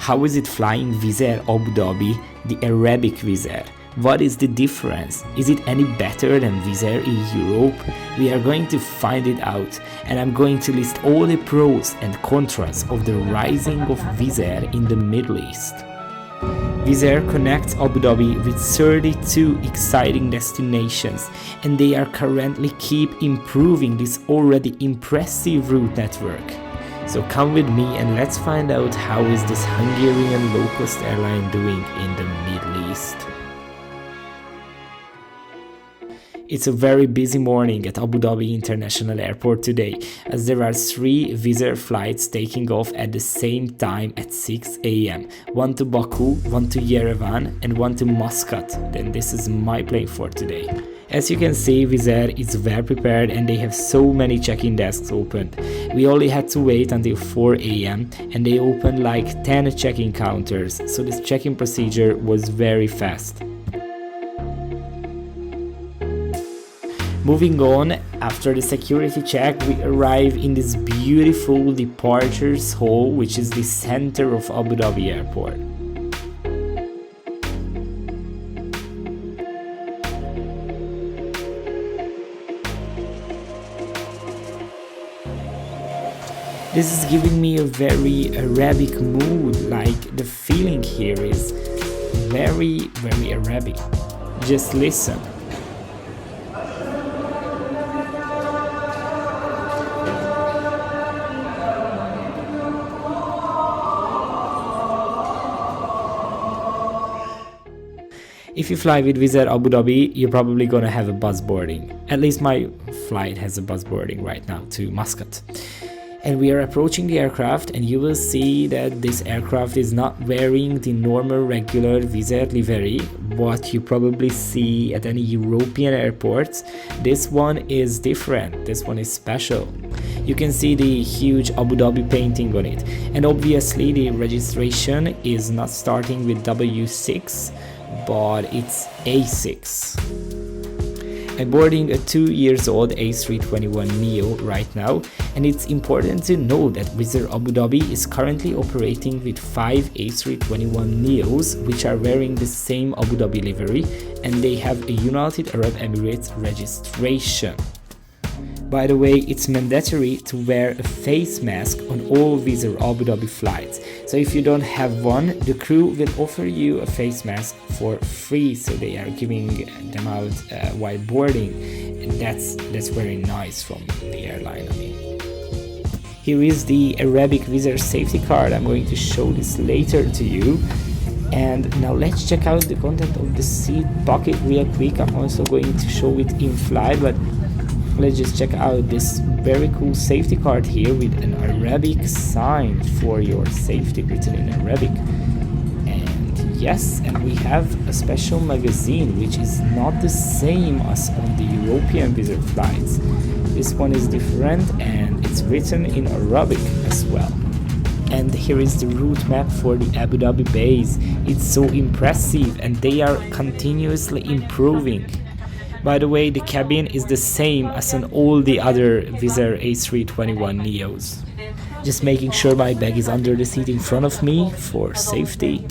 How is it flying Wizz Air Abu Dhabi, the Arabic Wizz Air? What is the difference? Is it any better than Wizz Air in Europe? We are going to find it out, and I'm going to list all the pros and contras of the rising of Wizz Air in the Middle East. Wizz Air connects Abu Dhabi with 32 exciting destinations, and they are currently keep improving this already impressive route network. So come with me and let's find out how is this Hungarian low-cost airline doing in the Middle East. It's a very busy morning at Abu Dhabi International Airport today, as there are 3 Wizz Air flights taking off at the same time at 6 AM. One to Baku, one to Yerevan, and one to Muscat. Then this is my plane for today. As you can see, Wizz Air is well prepared and they have so many check-in desks opened. We only had to wait until 4 AM and they opened like 10 check-in counters, so this check-in procedure was very fast. Moving on, after the security check, we arrive in this beautiful departures hall, which is the center of Abu Dhabi Airport. This is giving me a very Arabic mood, like the feeling here is very Arabic. Just listen. If you fly with Wizz Air Abu Dhabi, you're probably gonna have a bus boarding. At least my flight has a bus boarding right now to Muscat. And we are approaching the aircraft, and you will see that this aircraft is not wearing the normal regular Wizz Air livery, what you probably see at any European airports. This one is different, this one is special. You can see the huge Abu Dhabi painting on it, and obviously the registration is not starting with W6, but it's A6. I'm boarding a 2-year-old A321neo right now, and it's important to know that Wizz Air Abu Dhabi is currently operating with 5 A321neos, which are wearing the same Abu Dhabi livery, and they have a United Arab Emirates registration. By the way, it's mandatory to wear a face mask on all Wizz Air Abu Dhabi flights. So if you don't have one, the crew will offer you a face mask for free. So they are giving them out while boarding, and that's very nice from the airline. Here is the Arabic Wizz Air safety card. I'm going to show this later to you. And now let's check out the content of the seat pocket real quick. I'm also going to show it in flight, but let's just check out this very cool safety card here with an Arabic sign for your safety written in Arabic. And yes, and we have a special magazine which is not the same as on the European Wizz Air flights. This one is different and it's written in Arabic as well. And here is the route map for the Abu Dhabi base. It's so impressive and they are continuously improving. By the way, the cabin is the same as on all the other Wizz Air A321neos. Just making sure my bag is under the seat in front of me for safety.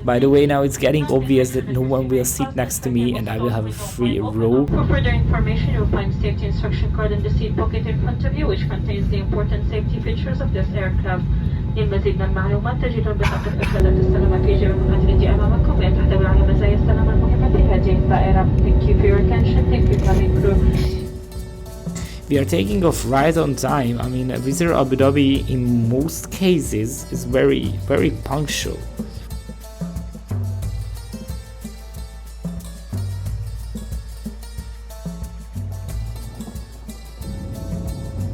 By the way, now it's getting obvious that no one will sit next to me and I will have a free row. For further information, you'll find safety instruction card in the seat pocket in front of you, which contains the important safety features of this aircraft. للمزيد من المعلومات تجدون بطاقة إرشادات السلامة في جيب المقعد أمامكم، وتحتوي على مزايا السلامة المهمة في هذه الطائرة. Thank you for your attention. Thank you, cabin crew. We are taking off right on time. I mean, Wizz Air Abu Dhabi in most cases is very punctual.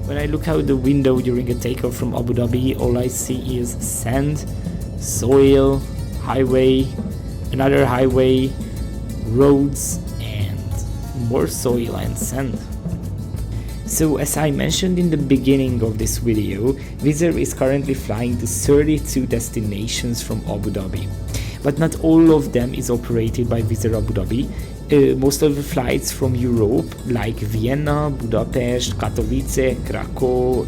When I look out the window during a takeoff from Abu Dhabi, all I see is sand, soil, highway, another highway, roads, and more soil and sand. So as I mentioned in the beginning of this video, Wizz Air is currently flying to 32 destinations from Abu Dhabi. But not all of them is operated by Wizz Air Abu Dhabi. Most of the flights from Europe, like Vienna, Budapest, Katowice, Krakow,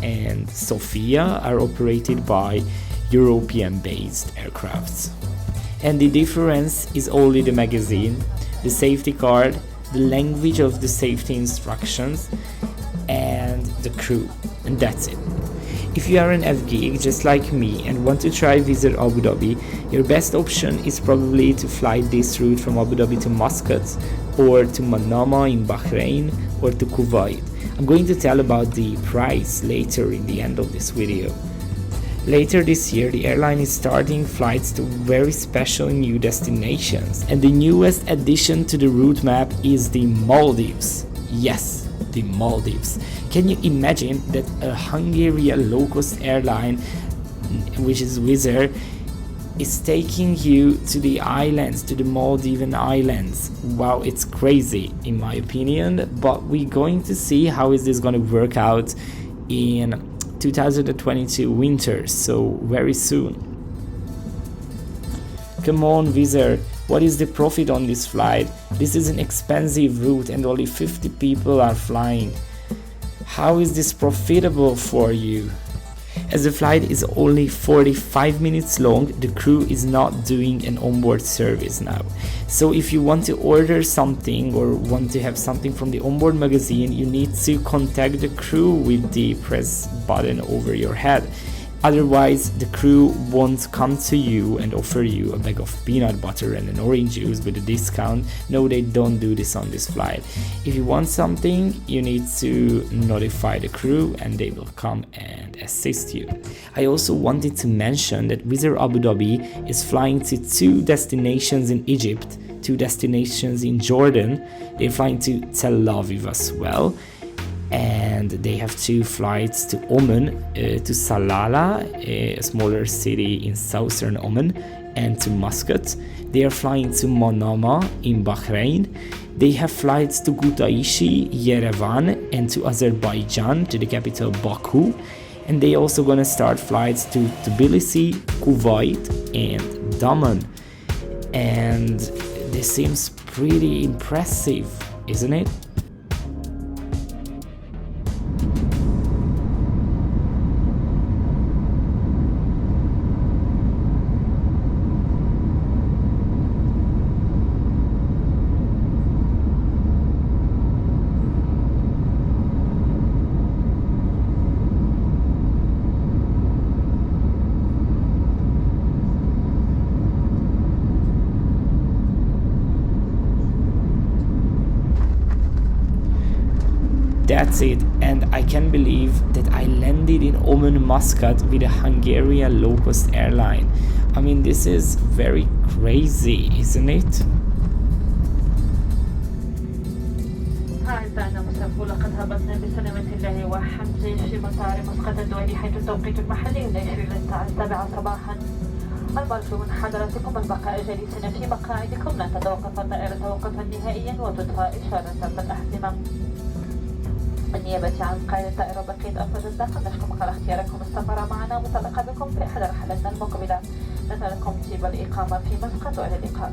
and Sofia, are operated by European-based aircrafts. And the difference is only the magazine, the safety card, the language of the safety instructions, and the crew, and that's it. If you are an F-geek just like me and want to try Wizz Air Abu Dhabi, your best option is probably to fly this route from Abu Dhabi to Muscat, or to Manama in Bahrain, or to Kuwait. I'm going to tell about the price later in the end of this video. Later this year, the airline is starting flights to very special new destinations, and the newest addition to the route map is the Maldives. Yes, the Maldives. Can you imagine that a Hungarian low-cost airline, which is Wizz Air, is taking you to the islands, to the Maldivian islands? Wow, it's crazy in my opinion, but we're going to see how is this going to work out in 2022 winter, so very soon. Come on Wizz Air, what is the profit on this flight? This is an expensive route and only 50 people are flying. How is this profitable for you? As the flight is only 45 minutes long, the crew is not doing an onboard service now. So if you want to order something or want to have something from the onboard magazine, you need to contact the crew with the press button over your head. Otherwise, the crew won't come to you and offer you a bag of peanut butter and an orange juice with a discount. No, they don't do this on this flight. If you want something, you need to notify the crew and they will come and assist you. I also wanted to mention that Wizz Air Abu Dhabi is flying to 2 destinations in Egypt, 2 destinations in Jordan. They're flying to Tel Aviv as well. And they have 2 flights to Oman, to Salalah, a smaller city in southern Oman, and to Muscat. They are flying to Manama in Bahrain. They have flights to Kutaisi, Yerevan, and to Azerbaijan, to the capital Baku. And they also gonna start flights to Tbilisi, Kuwait, and Daman. And this seems pretty impressive, isn't it? That's it, and I can believe that I landed in Oman Muscat with a Hungarian low-cost airline. I mean, this is very crazy, isn't it? أعزائنا المسافرون لقد هبطنا بسلامة الله وحمده في مطار مسقط الدولي حيث التوقيت المحلي يشير للساعة 7 صباحا. المرجو من حضراتكم البقاء جالسين في مقاعدكم، لا تتوقف الطائرة توقفا نهائيا وتطفى إشارة الأحزمة. النيابة عن قائد الطائرة بقية أفراد الطاقم نشكركم على اختياركم السفر معنا متلقى بكم في إحدى رحلاتنا المقبلة. نسألكم طيب الإقامة في مسقط وإلى اللقاء.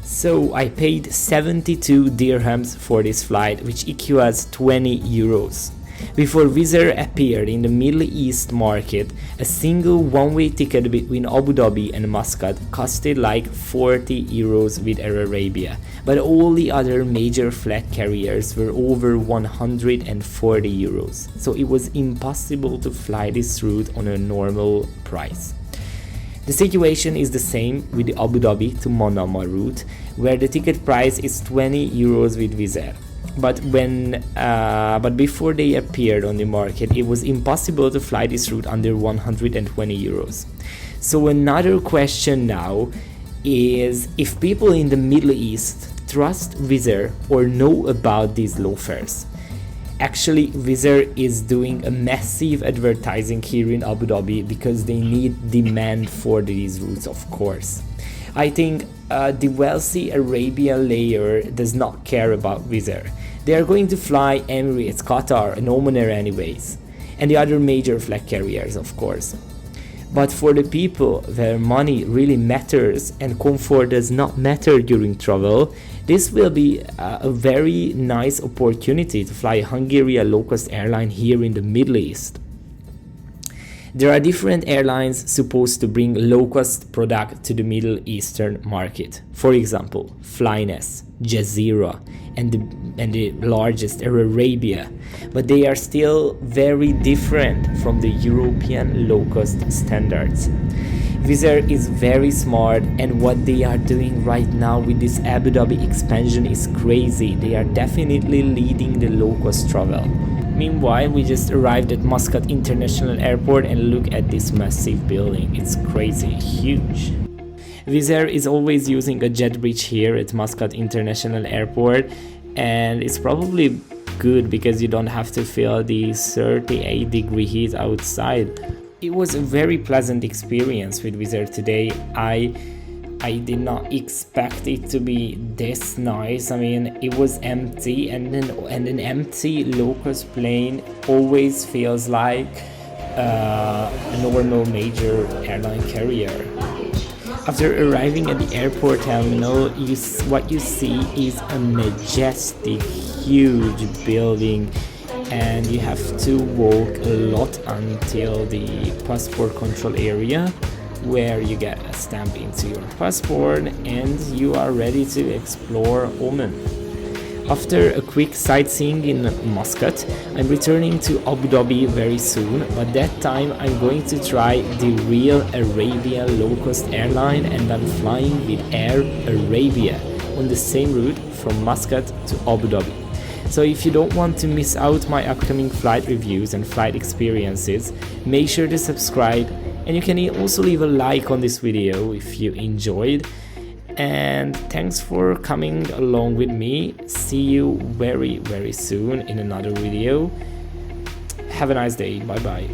So I paid 72 dirhams for this flight, which equals 20 euros. Before Wizz Air appeared in the Middle East market, a single one-way ticket between Abu Dhabi and Muscat costed like 40 euros with Air Arabia, but all the other major flag carriers were over 140 euros, so it was impossible to fly this route on a normal price. The situation is the same with the Abu Dhabi to Manama route, where the ticket price is 20 euros with Wizz Air. But before they appeared on the market, it was impossible to fly this route under 120 euros. So another question now is if people in the Middle East trust Wizz Air or know about these low fares. Actually, Wizz Air is doing a massive advertising here in Abu Dhabi because they need demand for these routes, of course. I think the wealthy Arabian layer does not care about Wizz Air. They are going to fly Emirates, Qatar, and Oman Air anyways, and the other major flag carriers, of course. But for the people where money really matters and comfort does not matter during travel, this will be a very nice opportunity to fly Hungarian low-cost airline here in the Middle East. There are different airlines supposed to bring low-cost product to the Middle Eastern market. For example, Flyness, WIZZAIR, and the largest Air Arabia. But they are still very different from the European low-cost standards. Wizz Air is very smart, and what they are doing right now with this Abu Dhabi expansion is crazy. They are definitely leading the low-cost travel. Meanwhile, we just arrived at Muscat International Airport and look at this massive building. It's crazy, huge. Wizz Air is always using a jet bridge here at Muscat International Airport, and it's probably good because you don't have to feel the 38-degree heat outside. It was a very pleasant experience with Wizz Air today. I did not expect it to be this nice. I mean, it was empty, and an empty low-cost plane always feels like a normal major airline carrier. After arriving at the airport terminal, what you see is a majestic, huge building, and you have to walk a lot until the passport control area, where you get a stamp into your passport and you are ready to explore Oman. After a quick sightseeing in Muscat, I'm returning to Abu Dhabi very soon, but that time I'm going to try the real Arabian low-cost airline, and I'm flying with Air Arabia on the same route from Muscat to Abu Dhabi. So if you don't want to miss out my upcoming flight reviews and flight experiences, make sure to subscribe, and you can also leave a like on this video if you enjoyed. And thanks for coming along with me. See you very soon in another video. Have a nice day. Bye bye.